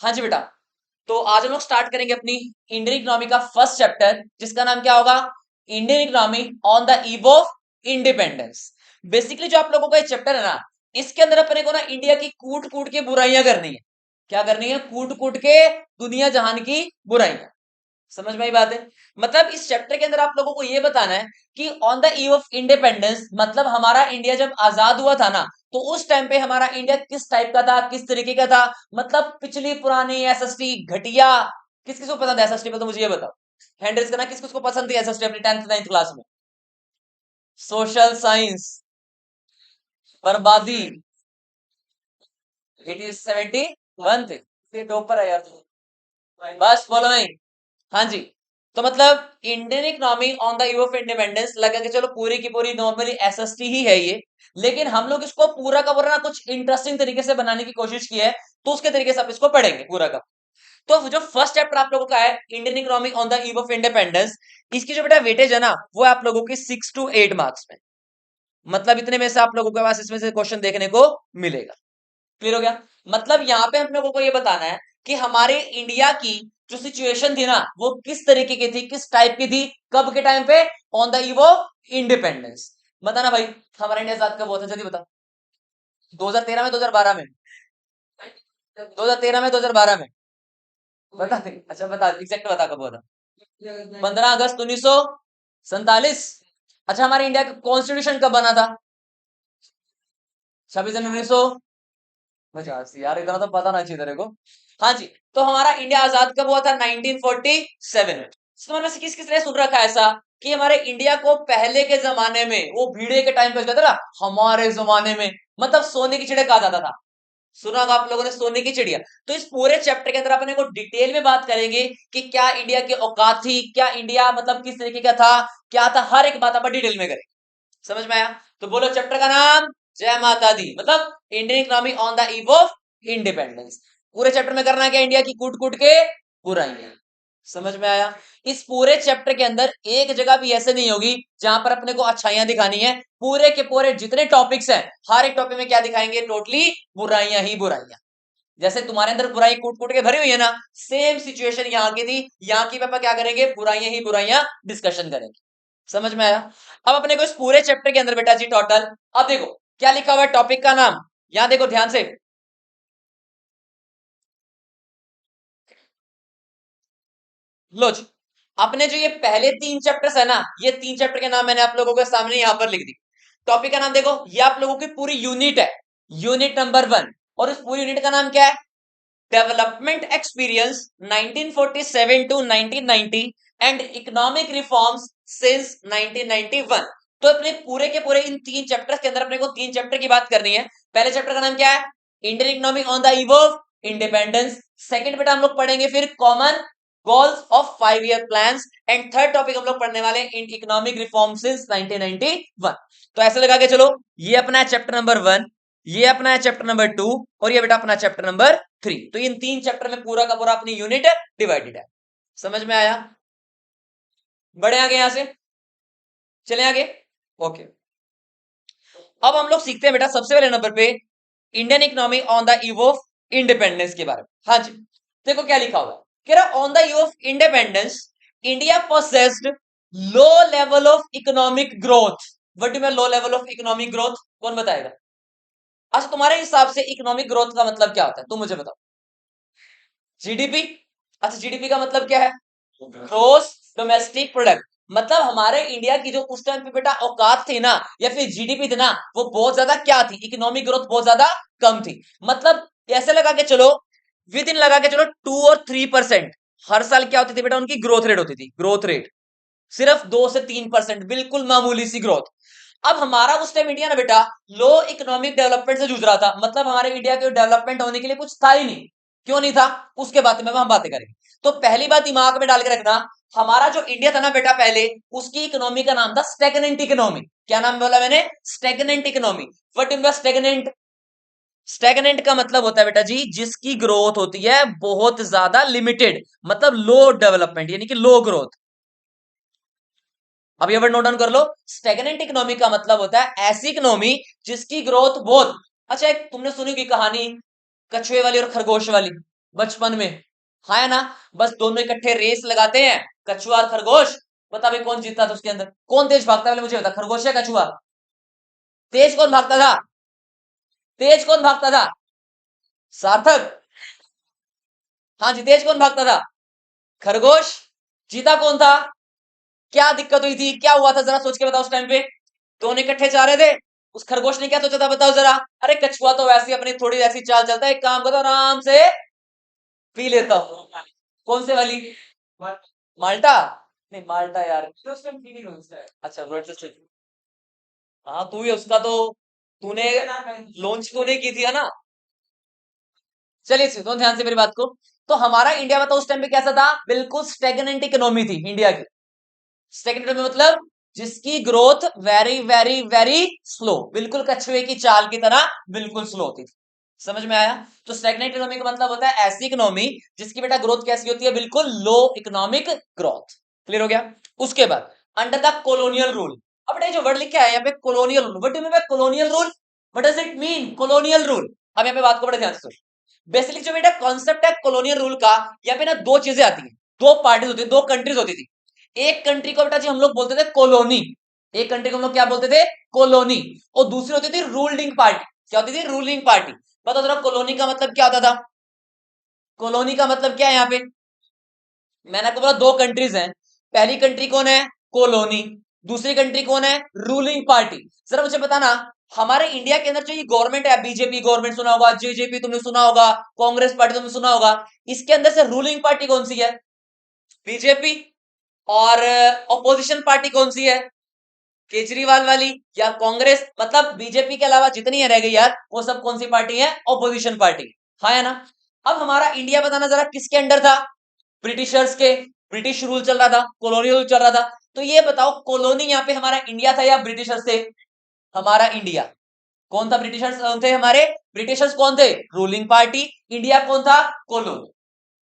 हाँ जी बेटा, तो आज हम लोग स्टार्ट करेंगे अपनी इंडियन इकोनॉमी का फर्स्ट चैप्टर, जिसका नाम क्या होगा? Indian economy on the eve of independence. Basically जो आप लोगों का ये चैप्टर है ना, इसके अंदर अपने को ना इंडिया की कूट कूट के बुराइयां करनी है। क्या करनी है? कूट कूट के दुनिया जहान की बुराइयां। समझ में आई बात है? मतलब इस चैप्टर के अंदर आप लोगों को यह बताना है कि on the eve of independence, मतलब हमारा इंडिया जब आजाद हुआ था ना, तो उस टाइम पे हमारा इंडिया किस टाइप का था, किस तरीके का था। मतलब पिछली पुरानी एसएसटी घटिया, किस किस को पसंद है एसएसटी? तो मुझे ये बताओ, हैंड रेज करना, किस किस को पसंद थी एसएसटी अपनी 10th 9th क्लास में? सोशल साइंस बर्बादी। इट इज 71 थे, फिर टॉपर है यार तू। बस फॉलोइंग। हाँ जी, तो मतलब Indian economy on the eve of independence लगा के चलो पूरी की पूरी नॉर्मली एसएसटी ही है ये, लेकिन हम लोग इसको पूरा का पूरा ना कुछ इंटरेस्टिंग तरीके से बनाने की कोशिश की है, तो उसके तरीके से आप इसको पढ़ेंगे पूरा का। तो जो फर्स्ट चैप्टर आप लोगों का है Indian economy on the eve of independence, इसकी जो बेटा वेटेज है ना, वो आप लोगों की 6 to 8 मार्क्स में, मतलब इतने में से आप लोगों के पास इसमें से क्वेश्चन देखने को मिलेगा। क्लियर हो गया? मतलब यहाँ पे हम लोगों को ये बताना है कि हमारे इंडिया की जो सिचुएशन थी ना, वो किस तरीके की थी, किस टाइप की थी, कब के टाइम पे, on the eve of independence. बताना भाई, हमारा इंडिया आजाद कब हुआ था, जल्दी बता। 2013 में, 2012 में? 2013 में, 2012 में? बता दे, अच्छा बता, एग्जैक्ट बता कब हुआ था। 15 अगस्त 1947। अच्छा, हमारे इंडिया का कॉन्स्टिट्यूशन कब बना था? 26 जनवरी 1950। यार इतना तो पता ना चाहिए तेरे को। हाँ जी, तो हमारा इंडिया आजाद कब हुआ था? 1947 में। तो मतलब किस किस ने सुन रखा है ऐसा कि हमारे इंडिया को पहले के जमाने में, वो भिड़े के टाइम पे कहते ना, हमारे जमाने में, मतलब सोने की चिड़िया कहा जाता था। सुना होगा आप लोगों ने, सोने की चिड़िया। तो इस पूरे चैप्टर के अंदर अपने को डिटेल में बात करेंगे कि क्या इंडिया की औकात थी, क्या इंडिया मतलब किस तरीके का था, क्या था, हर एक बात अपन डिटेल में करेंगे। समझ में आया? तो बोलो चैप्टर का नाम, जय माता दी, मतलब Indian economy on the eve of independence. पूरे चैप्टर में करना क्या? इंडिया की कूट कूट के बुराइयां। समझ में आया? इस पूरे चैप्टर के अंदर एक जगह भी ऐसे नहीं होगी जहां पर अपने को अच्छाइयां दिखानी है। पूरे के पूरे जितने टॉपिक्स हैं, हर एक टॉपिक में क्या दिखाएंगे? टोटली बुराइयां ही बुराइयां। जैसे तुम्हारे अंदर बुराई कूट कूट के भरी हुई है ना, सेम सिचुएशन यहाँ की थी। यहाँ की पापा क्या करेंगे? बुराइयां ही बुराइयां डिस्कशन करेंगे। समझ में आया? अब अपने को इस पूरे चैप्टर के अंदर बेटा जी टोटल, अब देखो क्या लिखा हुआ है टॉपिक का नाम, यहां देखो ध्यान से। लो जी, अपने जो ये पहले 3 चैप्टर्स है ना, ये 3 चैप्टर के नाम मैंने आप लोगों के सामने यहां पर लिख दी। टॉपिक का नाम देखो, ये आप लोगों की पूरी यूनिट है, यूनिट नंबर 1। और इस पूरी यूनिट का नाम क्या है? Development experience 1947 to 1990 and economic reforms since 1991। तो अपने पूरे के पूरे इन 3 चैप्टर्स के अंदर अपने को 3 चैप्टर की बात करनी है। पहले चैप्टर का नाम क्या है? Indian economy on the eve of independence. Second बेटा हम लोग पढ़ेंगे फिर common goals of 5 year plans. And third topic हम लोग पढ़ने वाले इन इकोनॉमिक रिफॉर्म सिंस 1991। तो ऐसे लगा के चलो, ये अपना है चैप्टर नंबर 1, ये अपना है चैप्टर नंबर 2, और ये बेटा अपना चैप्टर नंबर 3। तो इन 3 चैप्टर में पूरा का पूरा अपनी यूनिट डिवाइडेड है। समझ में आया? बढ़े आगे यहां से, चले आगे। ओके, अब हम लोग सीखते हैं बेटा सबसे पहले नंबर पे Indian economy on the eve of independence के बारे में। हाँ जी, देखो क्या लिखा हुआ है, कह रहा on the eve of independence India possessed low level of economic growth. What do mean low level of economic growth? कौन बताएगा? अच्छा, तुम्हारे हिसाब से इकोनॉमिक ग्रोथ का मतलब क्या होता है, तुम मुझे बताओ। जीडीपी। अच्छा, जीडीपी का मतलब क्या है? Gross domestic product. मतलब हमारे इंडिया की जो उस टाइम पे बेटा औकात थी ना, या फिर जीडीपी थी ना, वो बहुत ज्यादा क्या थी? इकोनॉमिक ग्रोथ बहुत ज्यादा कम थी। मतलब ऐसे लगा के चलो, विद इन लगा के चलो 2 और 3% हर साल क्या होती थी बेटा? उनकी ग्रोथ रेट होती थी। ग्रोथ रेट सिर्फ 2 से 3%, बिल्कुल मामूली सी ग्रोथ। अब हमारा उस टाइम इंडिया ना बेटा लो इकोनॉमिक डेवलपमेंट से जूझ रहा था। मतलब हमारे इंडिया के डेवलपमेंट होने के लिए कुछ था ही नहीं। क्यों नहीं था? उसके बारे में हम बातें करेंगे। तो पहली बात दिमाग में डाल के रखना, हमारा जो इंडिया था ना बेटा पहले, उसकी इकोनॉमी का नाम था स्टेगनेंट इकोनॉमी। क्या नाम बोला मैंने? Stagnant economy. What in stagnant? Stagnant का मतलब होता है बेटा जी जिसकी ग्रोथ होती है बहुत ज्यादा लिमिटेड, मतलब लो डेवलपमेंट यानी कि लो ग्रोथ। अब ये वर्ड नोट डाउन कर लो। स्टेगनेंट इकोनॉमी का मतलब होता है ऐसी इकोनॉमी जिसकी ग्रोथ बहुत। अच्छा, एक तुमने सुनी की कहानी कछुए वाली और खरगोश वाली? बचपन में। हाँ है ना। बस दोनों इकट्ठे रेस लगाते हैं, कछुआ और खरगोश। बता भाई कौन जीतता था उसके अंदर, कौन तेज भागता है, पहले मुझे बता, खरगोश या कछुआ? तेज कौन भागता था? तेज कौन भागता था? सार्थक। हाँ जी, तेज कौन भागता था? खरगोश। जीता कौन था? क्या दिक्कत हुई थी, क्या हुआ था, जरा सोच के बताओ उस टाइम पे। दोनों इकट्ठे जा रहे थे, उस खरगोश ने क्या सोचा था बताओ जरा? अरे कछुआ तो वैसे ही अपनी थोड़ी ऐसी चाल चलता है, एक काम करो आराम से पी लेता हूँ। कौन से वाली? माल्टा। नहीं माल्टा यार, अच्छा रोड से। हाँ तू ही उसका तो, तूने लॉन्च तूने की थी है ना। चलिए सुनो ध्यान से मेरी बात को। तो हमारा इंडिया में तो उस टाइम पे कैसा था, बिल्कुल स्टेगनेंट इकोनॉमी थी इंडिया की। स्टेगनेंट इकोनॉमी मतलब जिसकी growth very very very slow, बिल्कुल कछुए की चाल की तरह बिल्कुल स्लो होती थी। समझ में आया? तो स्टेगनेंट इकोनॉमी का मतलब होता है ऐसी इकोनॉमी जिसकी बेटा ग्रोथ कैसी होती है, बिल्कुल लो इकोनॉमिक ग्रोथ। क्लियर हो गया? उसके बाद अंडर द कॉलोनियल रूल। अब बेटा ये जो वर्ड लिखा है यहाँ पे colonial rule, what do you mean by colonial rule? What does it mean colonial rule? अब यहाँ पे बात को बड़े ध्यान से सुन। बेसिकली जो बेटा कॉन्सेप्ट है कॉलोनियल रूल का, यहाँ पे ना दो चीजें आती हैं, दो पार्टीज होती है, दो कंट्रीज होती थी। एक कंट्री को बेटा जी हम लोग बोलते थे कॉलोनी, एक कंट्री को हम लोग क्या बोलते थे, कॉलोनी। और दूसरी होती थी रूलिंग पार्टी। क्या होती थी? Ruling party. बताओ जरा कॉलोनी का मतलब क्या होता था? कॉलोनी का मतलब क्या है यहाँ पे? मैंने आपको बोला दो कंट्रीज हैं, पहली कंट्री कौन है, कॉलोनी, दूसरी कंट्री कौन है, रूलिंग पार्टी। जरा मुझे बताना, हमारे इंडिया के अंदर जो ये गवर्नमेंट है, बीजेपी गवर्नमेंट सुना होगा, जेजेपी तुमने सुना होगा, कांग्रेस पार्टी तुमने सुना होगा, इसके अंदर से रूलिंग पार्टी कौन सी है? बीजेपी। और ऑपोजिशन पार्टी कौन सी है, केजरीवाल वाली या कांग्रेस? मतलब बीजेपी के अलावा जितनी है रह गई यार, वो सब कौन सी पार्टी है, ऑपोजिशन पार्टी। हाँ है ना। अब हमारा इंडिया बताना जरा किसके अंडर था, ब्रिटिशर्स के। ब्रिटिश रूल चल रहा था, कॉलोनियल रूल चल रहा था। तो ये बताओ कॉलोनी यहाँ पे हमारा इंडिया था या ब्रिटिशर्स थे? हमारा इंडिया। कौन था ब्रिटिशर्स कौन थे हमारे? ब्रिटिशर्स कौन थे, रूलिंग पार्टी। इंडिया कौन था, कॉलोनी।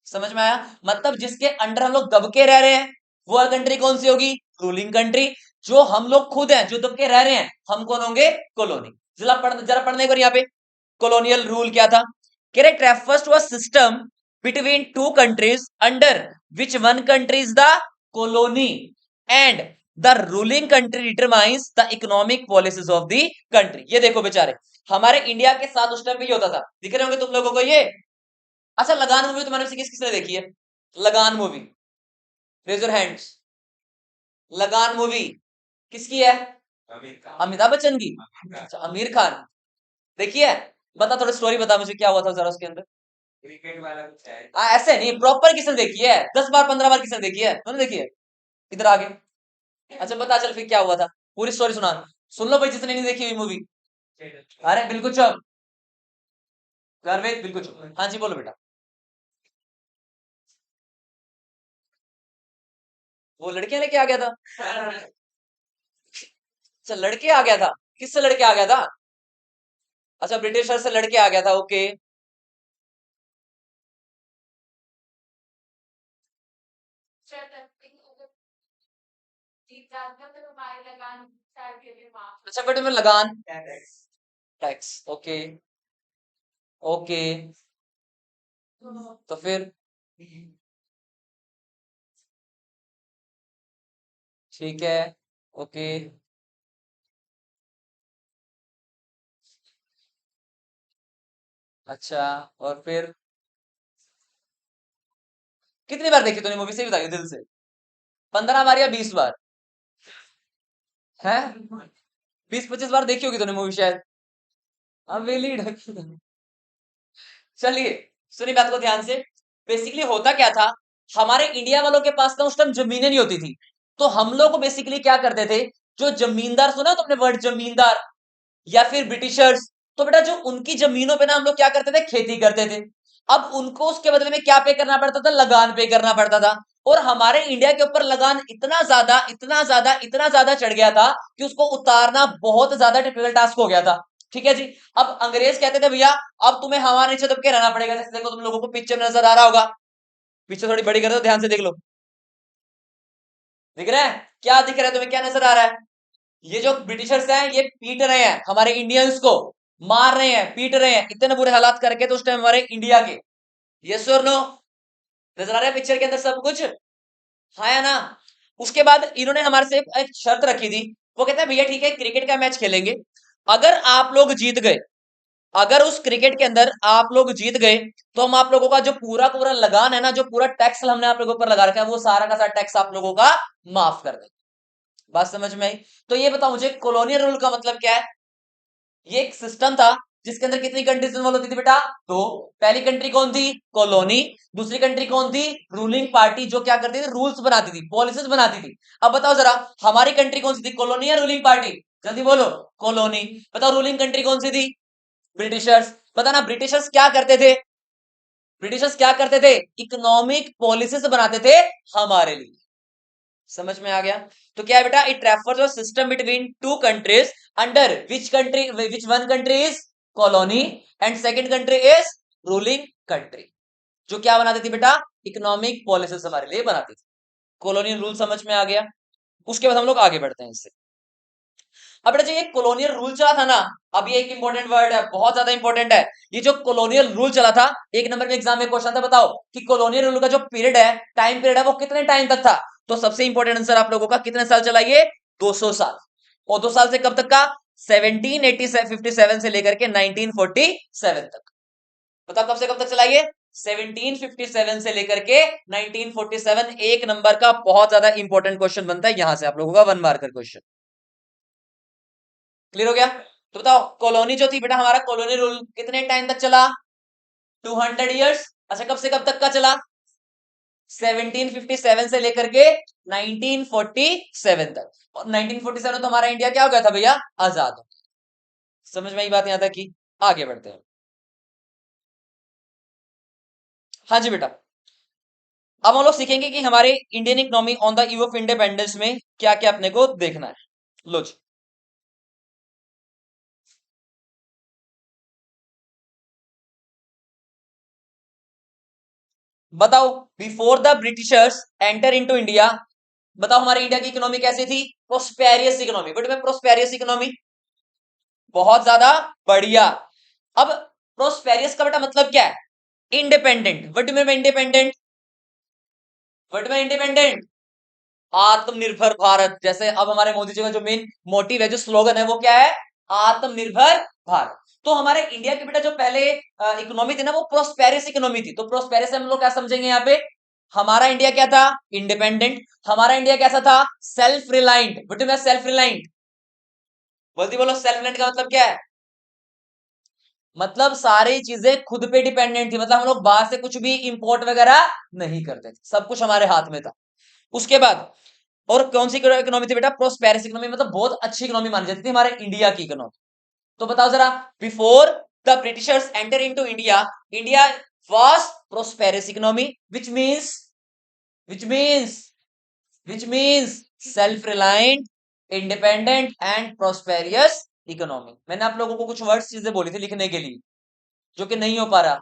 समझ में आया? मतलब जिसके अंडर हम लोग दब के रह रहे हैं, वो कंट्री कौन सी होगी, रूलिंग कंट्री। जो हम लोग खुद हैं, जो दब के रह रहे हैं, हम कौन होंगे, कॉलोनी। जरा पढ़ने को यहाँ पे कॉलोनियल रूल क्या था। कह रहे refers to a system between two countries under which one country is the colony and the ruling country determines the economic policies of the country. ये देखो बेचारे, हमारे इंडिया के साथ उस टाइम पे ये होता था, दिख रहे होंगे तुम लोगों को ये। अच्छा लगान मूवी तुम्हारे से किस किसने देखी है? लगान मूवी, रेज योर हैंड्स। लगान मूवी किसकी है? अमिताभ बच्चन की। अच्छा आमिर खान देखिए। बता थोड़ी स्टोरी बता मुझे, क्या हुआ था जरा उसके अंदर। क्रिकेट वाला कुछ है, ऐसे नहीं, प्रॉपर किसने देखी है, 10 बार 15 बार किसने देखी है, तुमने देखी है? इधर आगे। अच्छा बता चल फिर क्या हुआ था, पूरी स्टोरी सुना। सुन लो भाई जिसने नहीं देखी हुई मूवी। अरे बिल्कुल चुप, गर्वेद बिल्कुल चुप। हाँ जी बोलो बेटा। वो लड़कियां लेके आ गया था? अच्छा लड़के आ गया था, किससे लड़के आ गया था? अच्छा ब्रिटिशर से लड़के आ गया था, ओके। अच्छा बेटे में लगान, टैक्स, ओके। ओके तो फिर ठीक है, ओके। अच्छा और फिर कितनी बार देखी तूने मूवी, से बताइए दिल से। 15 बार या 20 बार? है 20 25 बार देखी होगी तूने मूवी शायद। हवेली ढकी। चलिए सुनी बात को ध्यान से। बेसिकली होता क्या था, हमारे इंडिया वालों के पास ना उस टाइम जमीनें नहीं होती थी। तो हम लोग को बेसिकली क्या करते थे, जो जमींदार, सुना तुमने वर्ड जमींदार या फिर ब्रिटिशर्स, तो बेटा जो उनकी जमीनों पे ना हम लोग क्या करते थे, खेती करते थे। अब उनको उसके बदले में क्या पे करना पड़ता था, लगान पे करना पड़ता था। और हमारे इंडिया के ऊपर लगान इतना ज्यादा इतना ज्यादा इतना ज्यादा चढ़ गया था कि उसको उतारना बहुत ज्यादा डिफिकल्ट टास्क हो गया था। ठीक है जी। अब अंग्रेज कहते थे भैया अब तुम्हें हमारे नीचे दब के रहना पड़ेगा। जैसे देखो तुम लोगों को पिक्चर में नजर आ रहा होगा, पीछे थोड़ी बड़ी कर दो ध्यान से देख लो, दिख रहा है? क्या दिख रहा है तुम्हें, क्या नजर आ रहा है? ये जो ब्रिटिशर्स हैं ये पीट रहे हैं हमारे इंडियंस को, मार रहे हैं, पीट रहे हैं, इतने बुरे हालात करके तो उस टाइम हमारे इंडिया के। यस और नो? नजर आ रहा है पिक्चर के अंदर सब कुछ? हाँ या ना? उसके बाद इन्होंने हमारे से एक शर्त रखी थी। वो कहता है भैया ठीक है क्रिकेट का मैच खेलेंगे, अगर आप लोग जीत गए, अगर उस क्रिकेट के अंदर आप लोग जीत गए, तो हम आप लोगों का जो पूरा पूरा लगान है ना, जो पूरा टैक्स हमने आप लोगों पर लगा रखा है, वो सारा का सारा टैक्स आप लोगों का माफ कर देंगे। बात समझ में आई? तो ये बताओ मुझे कॉलोनियल रूल का मतलब क्या है? ये एक सिस्टम था जिसके अंदर कितनी कंट्रीज इन्वॉल्व होती थी बेटा? तो पहली कंट्री कौन थी? कॉलोनी। दूसरी कंट्री कौन थी? रूलिंग पार्टी, जो क्या करती थी? रूल्स बनाती थी, पॉलिसीज बनाती थी। अब बताओ जरा, हमारी कंट्री कौन सी थी, कॉलोनी या रूलिंग पार्टी? जल्दी बोलो। कॉलोनी। बताओ रूलिंग कंट्री कौन सी थी? ब्रिटिशर्स। पता ना ब्रिटिशर्स क्या करते थे? ब्रिटिशर्स क्या करते थे? इकोनॉमिक पॉलिसीज बनाते थे हमारे लिए। समझ में आ गया? तो क्या है बेटा? It refers a system between two countries under which one country is colony and second country is ruling country, जो क्या बनाती थी बेटा? इकोनॉमिक पॉलिसीज हमारे लिए बनाती थी। कॉलोनियल रूल समझ में आ गया? उसके बाद हम लोग आगे बढ़ते हैं इससे। अब बेटा जो ये कॉलोनियल रूल चला था ना, अब ये एक इंपॉर्टेंट वर्ड है, बहुत ज्यादा इंपॉर्टेंट है। ये जो कॉलोनियल रूल चला था, एक नंबर में एग्जाम में क्वेश्चन था, बताओ कि कॉलोनियल रूल का जो पीरियड है, टाइम पीरियड है, वो कितने टाइम तक था? तो सबसे इंपॉर्टेंट आंसर आप लोगों का, कितने साल चला ये? 200 साल। और 2 साल से कब तक का? 1757 से लेकर के 1947 तक। बताओ कब से कब तक चला ये? 1757 से लेकर के 1947। एक नंबर का बहुत ज्यादा इंपॉर्टेंट क्वेश्चन बनता है यहां से आप लोगों का, 1 मार्कर क्वेश्चन। क्लियर हो गया? तो बताओ कॉलोनी जो थी बेटा, हमारा कॉलोनी रूल कितने टाइम तक चला? 200 इयर्स। अच्छा कब से कब तक का चला? 1757 से लेकर के 1947 तक। और 1947 तो हमारा इंडिया क्या हो गया था भैया? आजाद हो। समझ में आई बात यहां तक की? आगे बढ़ते हैं। हाँ जी बेटा, अब हम लोग सीखेंगे कि हमारे Indian economy on the eve of independence में क्या क्या अपने को देखना है। लो जी, बताओ before the Britishers enter into India, बताओ हमारे इंडिया की इकोनॉमी कैसी थी? Prosperous economy. बट में प्रोस्पेरियस इकोनॉमी, बहुत ज्यादा बढ़िया। अब प्रोस्पेरियस का बेटा मतलब क्या है? Independent. What may independent? What may independent? आत्मनिर्भर भारत। जैसे अब हमारे मोदी जी का जो मेन मोटिव है, जो स्लोगन है, वो क्या है? आत्मनिर्भर भारत। तो हमारे इंडिया के बेटा जो पहले इकोनॉमी थी ना, वो प्रोस्पेरियस इकोनॉमी थी। तो प्रोस्पेरियस से हम लोग क्या समझेंगे यहाँ पे? हमारा इंडिया क्या था? इंडिपेंडेंट। हमारा इंडिया कैसा था? Self reliant. बट मैं सेल्फ रिलायंट, बोलती बोलो सेल्फ रिलायंट का मतलब क्या है? मतलब सारी चीजें खुद पे डिपेंडेंट थी, मतलब हम लोग बाहर से कुछ भी इंपोर्ट वगैरह नहीं करते थे, सब कुछ हमारे हाथ में था। उसके बाद और कौन सी इकोनॉमी थी बेटा? प्रोस्पेरियस इकोनॉमी, मतलब बहुत अच्छी इकोनॉमी मानी जाती थी हमारे इंडिया की इकोनॉमी। तो बताओ जरा, before the Britishers enter into India, India was prosperous economy, which means which means self reliant, independent and prosperous economy. मैंने आप लोगों को कुछ वर्ड्स चीजें बोली थी लिखने के लिए, जो कि नहीं हो पा रहा।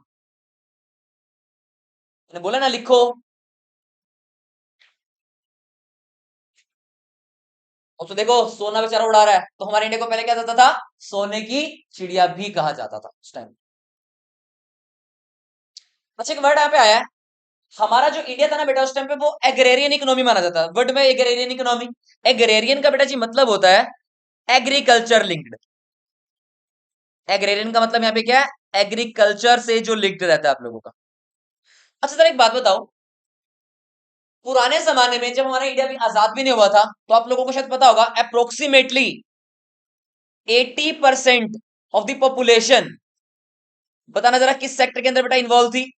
मैंने बोला ना लिखो। और तो देखो सोना बेचारा उड़ा रहा है, तो हमारे इंडिया को पहले क्या जाता था? सोने की चिड़िया भी कहा जाता था उस टाइम। अच्छा एक वर्ड यहाँ पे आया है, हमारा जो इंडिया था ना बेटा, उस टाइम पे वो एग्रेरियन इकोनॉमी माना जाता है। वर्ड में एग्रेरियन इकोनॉमी, एग्रेरियन का बेटा जी मतलब होता है एग्रीकल्चर लिंक्ड। एग्रेरियन का मतलब यहाँ पे क्या है? एग्रीकल्चर से जो लिंक्ड रहता है आप लोगों का। अच्छा सर एक बात बताओ, पुराने जमाने में जब हमारा इंडिया भी आजाद भी नहीं हुआ था, तो आप लोगों को शायद पता होगा अप्रोक्सीमेटली 80% ऑफ द पॉपुलेशन, बताना जरा किस सेक्टर के अंदर बेटा इन्वॉल्व थी?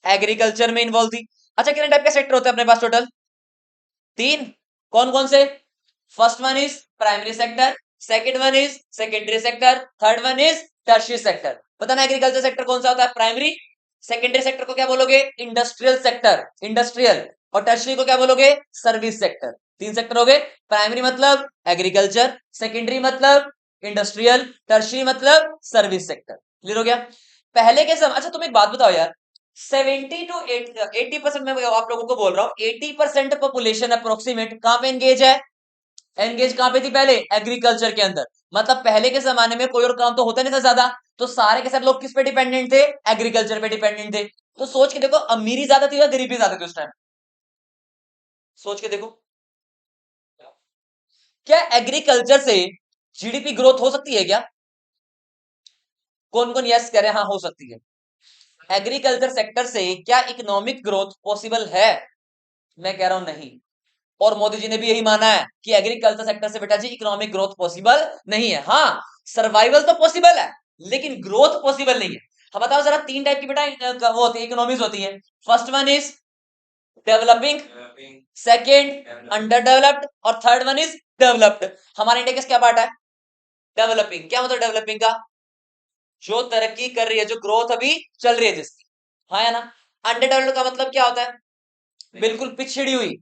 एग्रीकल्चर में इन्वॉल्व थी। अच्छा कितने टाइप के सेक्टर होते हैं अपने पास टोटल? 3। कौन कौन से? First one is primary sector, second one is secondary sector, third one is tertiary sector. पता ना एग्रीकल्चर सेक्टर कौन सा होता है? प्राइमरी। सेकेंडरी सेक्टर को क्या बोलोगे? Industrial sector, industrial. और टर्शियरी को क्या बोलोगे? Service sector. 3 सेक्टर हो गए। प्राइमरी मतलब एग्रीकल्चर, सेकेंडरी मतलब इंडस्ट्रियल, टर्शियरी मतलब सर्विस सेक्टर। क्लियर हो गया? पहले के समय, अच्छा तुम एक बात बताओ यार, 70 to 80% में आप लोगों को बोल रहा हूं, 80% पॉपुलेशन अप्रोक्सीमेट कहां पे एंगेज है? एंगेज कहां पे थी पहले? एग्रीकल्चर के अंदर। मतलब पहले के जमाने में कोई और काम तो होता नहीं था ज्यादा, तो सारे के सारे लोग किस पे डिपेंडेंट थे? एग्रीकल्चर पे डिपेंडेंट थे। तो सोच के देखो, अमीरी ज्यादा थी या गरीबी ज्यादा थी उस टाइम? सोच के देखो। क्या एग्रीकल्चर से जीडीपी ग्रोथ हो सकती है क्या? कौन कौन यस कह रहे हैं? हाँ, हो सकती है। एग्रीकल्चर सेक्टर से क्या इकोनॉमिक ग्रोथ पॉसिबल है? मैं कह रहा हूं नहीं। और मोदी जी ने भी यही माना है कि एग्रीकल्चर सेक्टर से बेटा जी इकोनॉमिक ग्रोथ पॉसिबल नहीं है। हाँ, सर्वाइवल तो पॉसिबल है, लेकिन ग्रोथ पॉसिबल नहीं है। हम बताओ जरा, तीन टाइप की बेटा वो होती है, इकोनॉमीज होती है। First one is developing, second under developed, और थर्ड वन इज डेवलप्ड। हमारे इंडिया का क्या पार्ट है? डेवलपिंग। क्या मतलब डेवलपिंग का? जो तरक्की कर रही है, जो ग्रोथ अभी चल रही है जिसकी। हाँ या ना? अंडर डेवलप्ड का मतलब क्या होता है? बिल्कुल पिछड़ी हुई,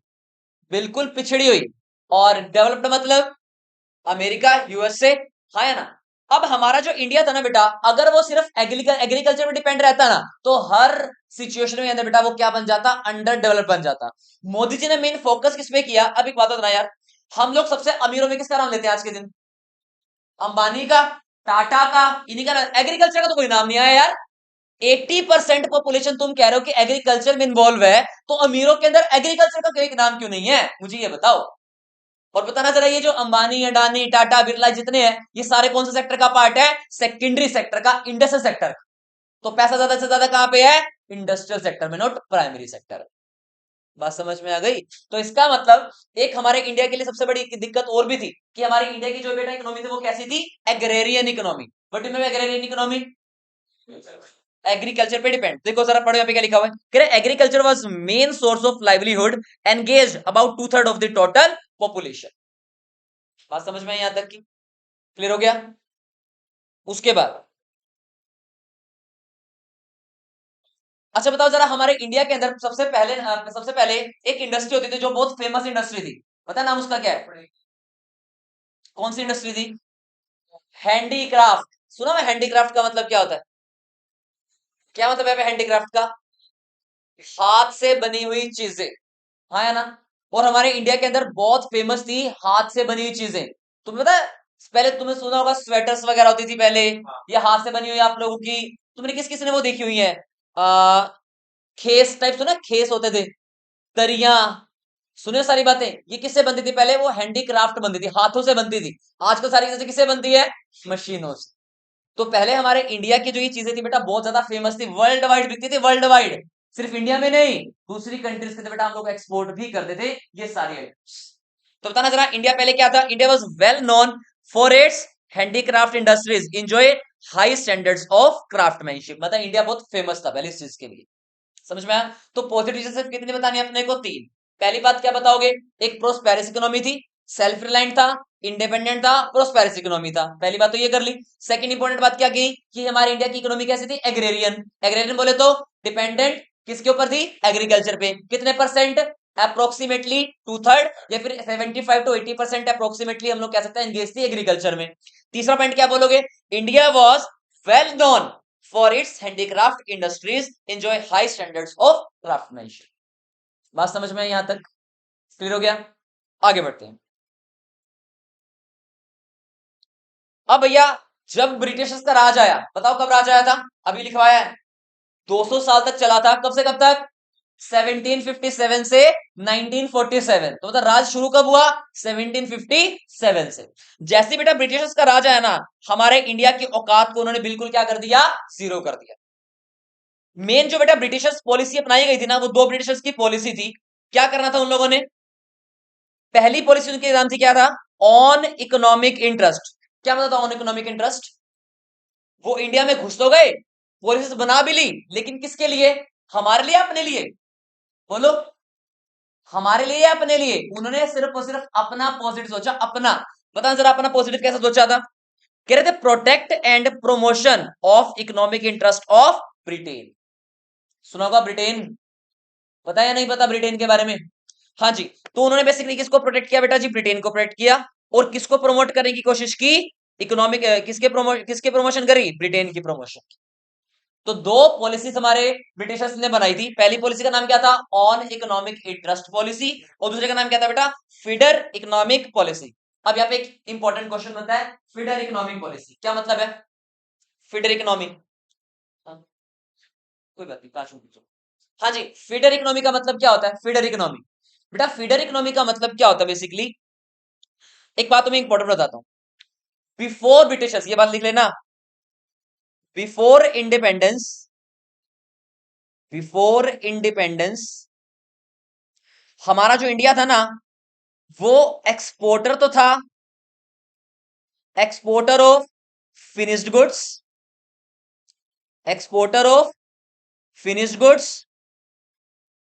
बिल्कुल पिछड़ी हुई। और डेवलप्ड मतलब अमेरिका, यूएसए। हाँ या ना? अब हमारा जो इंडिया था ना बेटा, अगर वो सिर्फ एग्रीकल्चर पे डिपेंड रहता ना, तो हर सिचुएशन में अंदर बेटा वो क्या बन जाता? अंडर डेवलप बन जाता। मोदी जी ने मेन फोकस किस पे किया? अब एक बात बताना यार, हम लोग सबसे अमीरों में किसका नाम लेते हैं आज के दिन? अंबानी का, टाटा का, इन्हीं का। एग्रीकल्चर का तो कोई नाम नहीं आया यार। 80% पॉपुलेशन तुम कह रहे हो कि एग्रीकल्चर में इन्वॉल्व है, तो अमीरों के अंदर एग्रीकल्चर का कोई नाम क्यों नहीं है? मुझे ये बताओ। और बताना जरा, ये जो अंबानी, अडानी, टाटा, बिरला जितने हैं, ये सारे कौन से सेक्टर का पार्ट है? सेकेंडरी सेक्टर का, इंडस्ट्रियल सेक्टर। तो पैसा ज्यादा से ज्यादा कहां पे है? इंडस्ट्रियल सेक्टर में, नॉट प्राइमरी सेक्टर। बात समझ में आ गई? तो इसका मतलब एक हमारे इंडिया के लिए सबसे बड़ी दिक्कत और भी थी कि हमारे इंडिया की जो बेटा इकोनॉमी थी वो कैसी थी? Agrarian economy. बट इनमें एग्रेरियन इकोनॉमी एग्रीकल्चर पे डिपेंड। देखो जरा पढ़ो, यहाँ पे क्या लिखा हुआ है। कह रहे agriculture was main source of livelihood, engage about 2/3 of the total population. बात समझ में आई यहां तक की? क्लियर हो गया? उसके बाद अच्छा बताओ जरा, हमारे इंडिया के अंदर सबसे पहले एक इंडस्ट्री होती थी जो बहुत फेमस इंडस्ट्री थी। पता नाम उसका क्या है? कौन सी इंडस्ट्री थी? हैंडीक्राफ्ट। सुना मैं हैंडीक्राफ्ट का मतलब क्या होता है? क्या मतलब है हैंडीक्राफ्ट का? हाथ से बनी हुई चीजें। हाँ या ना? और हमारे इंडिया के अंदर बहुत फेमस थी हाथ से बनी हुई चीजें। तुम्हें पता है, पहले तुमने सुना होगा स्वेटर्स वगैरह होती थी पहले, या हाथ से बनी हुई आप लोगों की। तुमने किस किस ने वो देखी हुई है? आ, खेस टाइप, सुना खेस होते थे, दरिया। सुने सारी बातें, ये किससे बनती थी पहले? वो हैंडीक्राफ्ट बनती थी, हाथों से बनती थी। आजकल सारी चीजें किससे बनती है? मशीनों से। तो पहले हमारे इंडिया की जो ये चीजें थी बेटा बहुत ज्यादा फेमस थी, वर्ल्ड वाइड बिकती थी, वर्ल्ड वाइड। सिर्फ इंडिया में नहीं, दूसरी कंट्रीज के बेटा हम लोग एक्सपोर्ट भी करते थे ये सारी आइटम्स। तो बताना जरा, इंडिया पहले क्या था? India was well known for its handicraft industries enjoy high standards of craftsmanship. मतलब इंडिया बहुत फेमस था पहले इस चीज के लिए। समझ में आया? तो पॉजिटिव चीजें कितनी बतानी है अपने को? तीन। पहली बात क्या बताओगे? एक प्रोस्पेरिस इकोनॉमी थी, सेल्फ रिलायंट था, इंडिपेंडेंट था, प्रोस्पेरिस इकोनॉमी था। पहली बात तो ये कर ली। सेकंड इंपॉर्टेंट बात क्या की कि हमारे इंडिया की इकोनॉमी कैसी थी? एग्रेरियन। एग्रेरियन बोले तो डिपेंडेंट किसके ऊपर थी? एग्रीकल्चर पे। कितने परसेंट? अप्रोक्सीमेटली 2/3, या फिर 75 to 80% अप्रोक्सीमेटली हम लोग कह सकते हैं एंगेज थी एग्रीकल्चर में। तीसरा पॉइंट क्या बोलोगे? India was well known for its handicraft industries enjoy high standards of craftsmanship. बात समझ में आई यहां तक? क्लियर हो गया? आगे बढ़ते हैं। अब भैया, जब ब्रिटिशर्स का राज आया, बताओ कब राज आया था? अभी लिखवाया है, 200 साल तक चला था। कब से कब तक? 1757 से 1947। तो मतलब राज शुरू कब हुआ? 1757 से। जैसे बेटा ब्रिटिशर्स का राज आया ना, हमारे इंडिया की औकात को उन्होंने बिल्कुल क्या कर दिया? जीरो कर दिया। मेन जो बेटा ब्रिटिशर्स पॉलिसी अपनाई गई थी ना, वो दो ब्रिटिशर्स की पॉलिसी थी। क्या करना था उन लोगों ने? पहली पॉलिसी उनके नाम से क्या था? On economic interest. क्या मतलब था ऑन इकोनॉमिक इंटरेस्ट? वो इंडिया में घुस तो गए, पॉलिसीज बना भी ली, लेकिन किसके लिए? हमारे लिए, अपने लिए? बोलो, हमारे लिए या अपने लिए? उन्होंने सिर्फ और सिर्फ अपना पॉजिटिव सोचा, अपना। पता जरा अपना पॉजिटिव कैसे सोचा था? कह रहे थे protect and promotion of economic interest of Britain. सुना होगा ब्रिटेन, पता है या नहीं पता ब्रिटेन के बारे में? हाँ जी। तो उन्होंने बेसिकली किसको प्रोटेक्ट किया बेटा जी? ब्रिटेन को प्रोटेक्ट किया। और किसको प्रमोट करने की कोशिश की? इकोनॉमिक, किसके प्रमोशन करी? ब्रिटेन की प्रमोशन। तो दो पॉलिसीज हमारे ब्रिटिशर्स ने बनाई थी। पहली पॉलिसी का नाम क्या था? On economic interest policy. और दूसरे का नाम क्या था बेटा? Feeder economic policy. अब यहाँ पे एक इंपॉर्टेंट क्वेश्चन बनता है, फीडर इकोनॉमिक पॉलिसी क्या मतलब है? फीडर इकोनॉमी, कोई बात नहीं, पांच मिनट पूछो। हाँ जी, फीडर इकोनॉमी का मतलब क्या होता है? फीडर इकोनॉमी बेटा, फीडर इकोनॉमी का मतलब क्या होता है बेसिकली? एक बात तुम्हें इंपॉर्टेंट बताता हूँ। बिफोर ब्रिटिशर्स, ये बात लिख लेना, बिफोर इंडिपेंडेंस, बिफोर इंडिपेंडेंस हमारा जो इंडिया था ना, वो एक्सपोर्टर तो था, exporter of finished goods, exporter of finished goods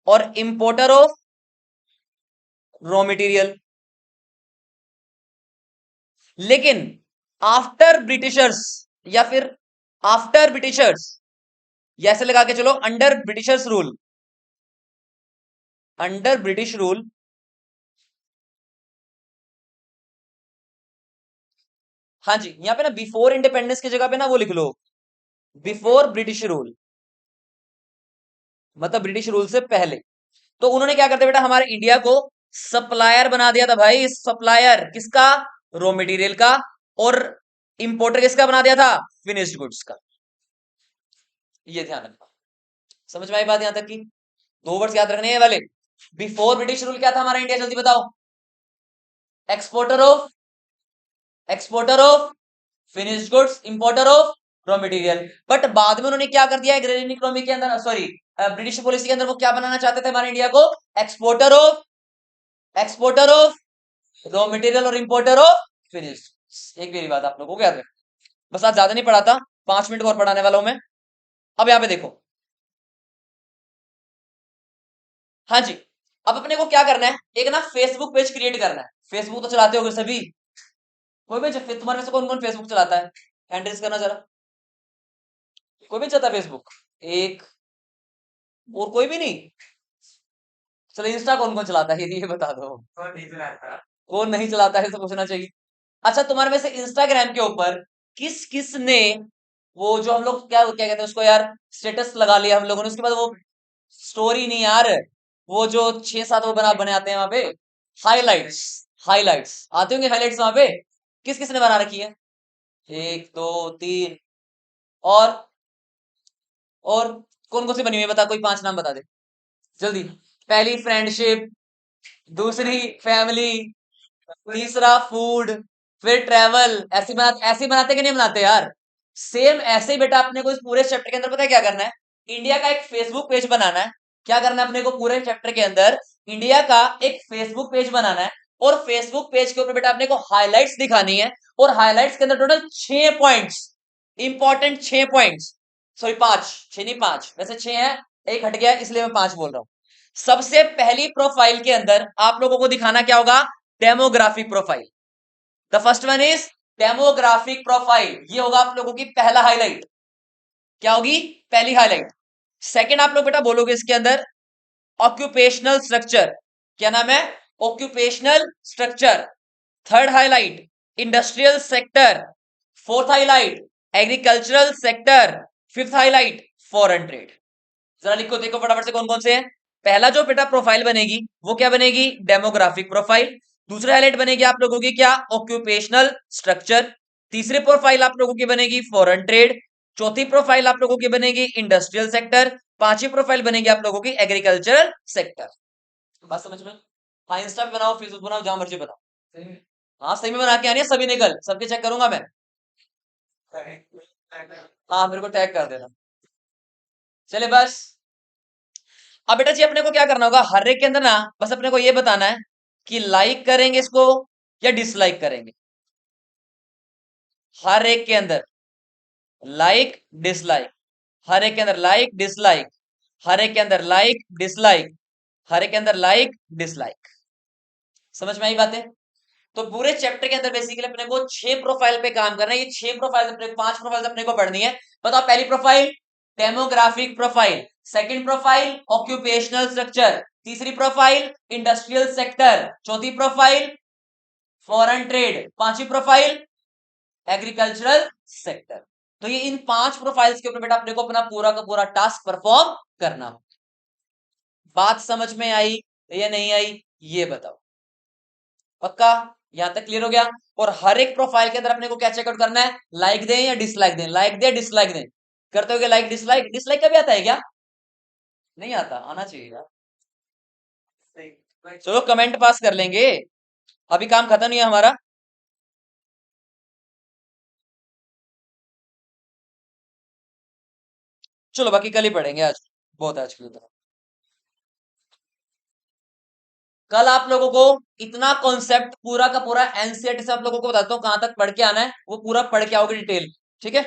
और इंपोर्टर ऑफ रॉ मटेरियल। लेकिन आफ्टर ब्रिटिशर्स, या फिर आफ्टर ब्रिटिशर्स, या ऐसे लगा के चलो under Britishers rule, under British rule, हाँ जी, यहां पे ना बिफोर इंडिपेंडेंस की जगह पे ना वो लिख लो, बिफोर ब्रिटिश रूल, मतलब ब्रिटिश रूल से पहले। तो उन्होंने क्या करते बेटा, हमारे इंडिया को सप्लायर बना दिया था भाई। सप्लायर किसका? रॉ मटेरियल का। और इंपोर्टर किसका बना दिया था? फिनिश्ड गुड्स का। ये ध्यान रखना। समझ में आई बात यहां तक की? दो वर्ड्स याद रखने हैं वाले। बिफोर ब्रिटिश रूल क्या था हमारा इंडिया, जल्दी बताओ? Exporter of, exporter of finished goods, importer of raw material. But बाद में उन्होंने क्या कर दिया, एग्रेरियन इकोनॉमी के अंदर, सॉरी ब्रिटिश पॉलिसी के अंदर, वो क्या बनाना चाहते थे हमारे इंडिया को? Exporter of, exporter of raw material और इंपोर्टर ऑफ फिनिश्ड। एक मेरी बात आप लोगों को याद रखना। बस आज ज्यादा नहीं पढ़ाता, 5 मिनट और पढ़ाने वाला हूं मैं। अब यहां पे देखो, हाँ जी, अब अपने को क्या करना है, एक ना फेसबुक पेज क्रिएट करना है। फेसबुक तो चलाते होगे सभी, कोई भी तुम्हारे में से कौन कौन फेसबुक चलाता है? हैंड रेज करना जरा। कोई भी चलाता है फेसबुक? एक, और कोई भी नहीं? चलो इंस्टा कौन कौन चलाता है, ये बता दो। कौन नहीं चलाता है, तो पूछना चाहिए। अच्छा, तुम्हारे में से इंस्टाग्राम के ऊपर किस किस ने वो जो हम लोग क्या क्या कहते हैं उसको यार, स्टेटस लगा लिया हम लोगों ने, उसके बाद वो स्टोरी नहीं यार, वो जो 6-7 वो बना बने आते हैं वहां पे, हाइलाइट्स, हाइलाइट्स आते होंगे, हाइलाइट्स वहां पे किस किस ने बना रखी है? एक, दो, तीन, और और कौन कौन सी बनी हुई है बता, कोई 5 नाम बता दे जल्दी। पहली फ्रेंडशिप, दूसरी फैमिली, तीसरा फूड, फिर ट्रेवल। ऐसे ही बनाते कि नहीं बनाते यार? सेम ऐसे ही बेटा अपने को इस पूरे चैप्टर के अंदर पता है क्या करना है? इंडिया का एक फेसबुक पेज बनाना है। क्या करना है अपने को पूरे चैप्टर के अंदर? इंडिया का एक फेसबुक पेज बनाना है। और फेसबुक पेज के ऊपर बेटा अपने को हाइलाइट्स दिखानी है। और हाइलाइट्स के अंदर total 6 points, important 6 points, sorry 5, 6 नहीं 5, वैसे 6 है, एक हट गया इसलिए मैं 5 बोल रहा हूं। सबसे पहली प्रोफाइल के अंदर आप लोगों को दिखाना क्या होगा? Demographic profile. The first one is demographic profile, ये होगा आप लोगों की पहला हाईलाइट। क्या होगी? पहली हाईलाइट। सेकंड आप लोग बेटा बोलोगे इसके अंदर ऑक्यूपेशनल स्ट्रक्चर। क्या नाम है? Occupational structure. Third highlight industrial sector. Fourth highlight agricultural sector. Fifth highlight foreign trade. जरा लिखो देखो फटाफट से कौन कौन से हैं। पहला जो बेटा प्रोफाइल बनेगी वो क्या बनेगी? Demographic profile. दूसरी हाईलाइट बनेगी आप लोगों की क्या? Occupational structure. तीसरी प्रोफाइल आप लोगों की बनेगी फॉरेन ट्रेड। चौथी प्रोफाइल आप लोगों की बनेगी इंडस्ट्रियल सेक्टर। पांचवी प्रोफाइल बनेगी आप लोगों की एग्रीकल्चरल सेक्टर। बात समझ में? हाँ, इंस्टा पे बनाओ, फेसबुक बनाओ, जहां मर्जी बनाओ। हाँ सही में बना के आनी है सभी, निकल सबके चेक करूंगा मैं। हाँ मेरे को टैग कर देना। चले बस। अब बेटा जी अपने को क्या करना होगा, हर एक के अंदर ना बस अपने को ये बताना है कि लाइक करेंगे इसको या डिसलाइक करेंगे। हर एक के अंदर लाइक डिसलाइक, हर एक के अंदर लाइक डिसलाइक, हर एक के अंदर लाइक डिसलाइक, हर एक के अंदर लाइक डिसलाइक। समझ में आई बातें? तो पूरे चैप्टर के अंदर बेसिकली अपने को 6 प्रोफाइल पे काम करना है। ये 6 प्रोफाइल अपने को, 5 प्रोफाइल अपने को पढ़नी है। बताओ, पहली profile demographic profile, second profile occupational structure, तीसरी प्रोफाइल इंडस्ट्रियल सेक्टर, चौथी प्रोफाइल फॉरेन ट्रेड, पांचवी प्रोफाइल एग्रीकल्चरल सेक्टर। तो ये इन 5 प्रोफाइल्स के ऊपर बेटा अपने को अपना पूरा का पूरा टास्क परफॉर्म करना। बात समझ में आई या नहीं आई ये बताओ। पक्का? यहां तक क्लियर हो गया? और हर एक प्रोफाइल के अंदर अपने को क्या चेकआउट करना है, लाइक दें या डिसलाइक दें, लाइक दें डिसलाइक दें। करते हो लाइक डिसलाइक? डिसलाइक कभी आता है क्या? नहीं आता, आना चाहिए यार। चलो कमेंट पास कर लेंगे, अभी काम खत्म नहीं है हमारा। चलो बाकी कल ही पढ़ेंगे, आज बहुत है आज के लिए तो। कल आप लोगों को इतना कॉन्सेप्ट पूरा का पूरा एनसीईआरटी से आप लोगों को बताता हूँ कहां तक पढ़ के आना है, वो पूरा पढ़ के आओगे डिटेल। ठीक है?